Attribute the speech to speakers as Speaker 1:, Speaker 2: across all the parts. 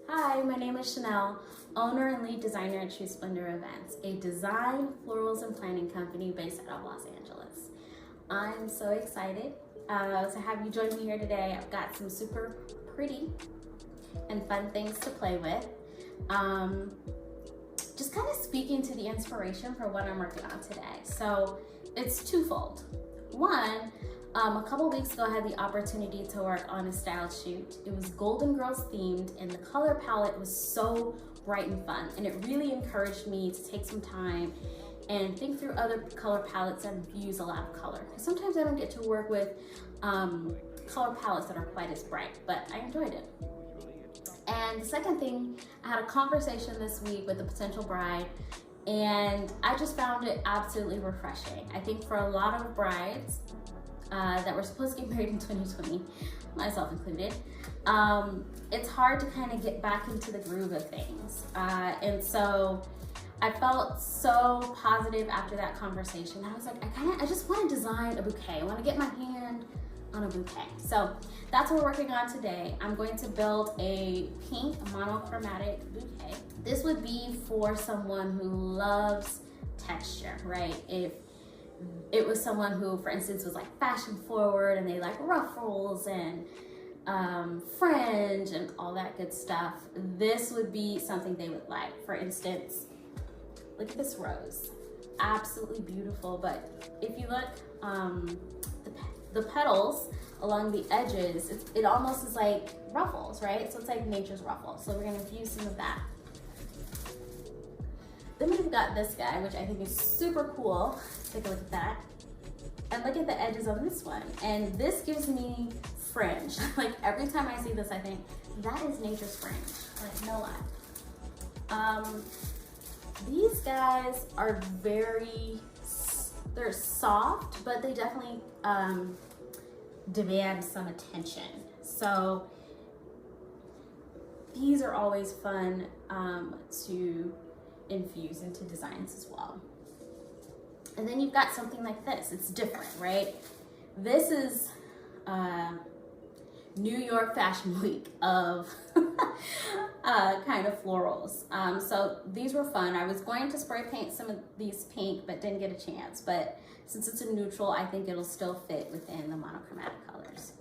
Speaker 1: Hi, my name is Chanel, owner and lead designer at True Splendor Events, a design, florals, and planning company based out of Los Angeles. I'm so excited to have you join me here today. I've got some super pretty and fun things to play with. Just kind of speaking to the inspiration for what I'm working on today. So it's twofold. One, a couple weeks ago, I had the opportunity to work on a style shoot. It was Golden Girls themed, and the color palette was so bright and fun. And it really encouraged me to take some time and think through other color palettes that use a lot of color. Because sometimes I don't get to work with color palettes that are quite as bright, but I enjoyed it. And the second thing, I had a conversation this week with a potential bride, and I just found it absolutely refreshing. I think for a lot of brides that were supposed to get married in 2020, myself included, it's hard to kind of get back into the groove of things. And so I felt so positive after that conversation. I was like, I just want to design a bouquet. I want to get my hand on a bouquet. So that's what we're working on today. I'm going to build a pink monochromatic bouquet. This would be for someone who loves texture, right? If it was someone who, for instance, was like fashion forward and they like ruffles and fringe and all that good stuff, this would be something they would like. For instance, look at this rose. Absolutely beautiful, but if you look, the petals along the edges, it almost is like ruffles, right? So it's like nature's ruffles. So we're gonna infuse some of that. Then we've got this guy, which I think is super cool. Take a look at that. And look at the edges on this one. And this gives me fringe. Like every time I see this, I think, that is nature's fringe. Like, no lie. These guys are they're soft, but they definitely demand some attention. So these are always fun to infuse into designs as well. And then you've got something like this. It's different, right? This is New York Fashion Week of kind of florals. So these were fun. I was going to spray paint some of these pink, but didn't get a chance. But since it's a neutral, I think it'll still fit within the monochromatic colors.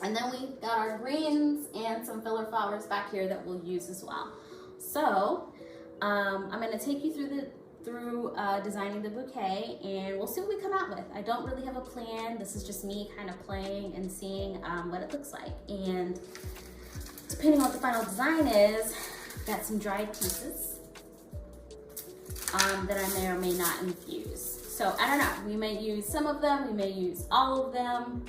Speaker 1: And then we got our greens and some filler flowers back here that we'll use as well. So I'm going to take you through designing the bouquet, and we'll see what we come out with. I don't really have a plan. This is just me kind of playing and seeing what it looks like. And depending on what the final design is, I've got some dried pieces that I may or may not infuse. So I don't know, we may use some of them, we may use all of them.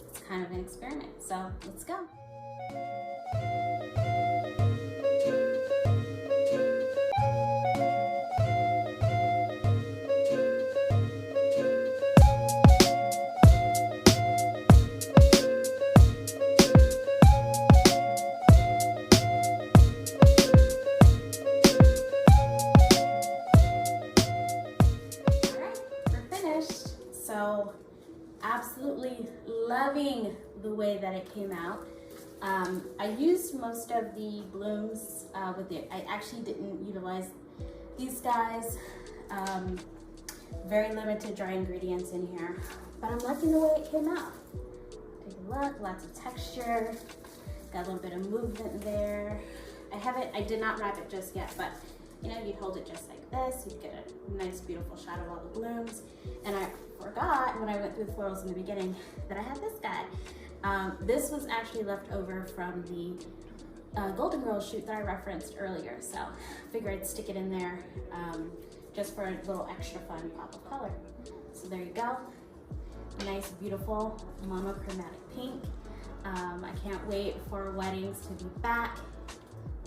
Speaker 1: It's kind of an experiment, so let's go. So absolutely loving the way that it came out. I used most of the blooms with it. I actually didn't utilize these guys. Very limited dry ingredients in here, but I'm liking the way it came out. Take a look, lots of texture, got a little bit of movement there. I did not wrap it just yet, but you know, you'd hold it just like this, you'd get a nice beautiful shot of all the blooms. And I forgot when I went through the florals in the beginning that I had this guy. This was actually left over from the Golden Girls shoot that I referenced earlier. So I figured I'd stick it in there just for a little extra fun pop of color. So there you go. Nice, beautiful monochromatic pink. I can't wait for weddings to be back,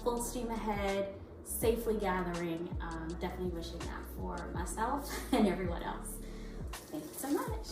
Speaker 1: full steam ahead, safely gathering. Definitely wishing that for myself and everyone else. Thank you so much.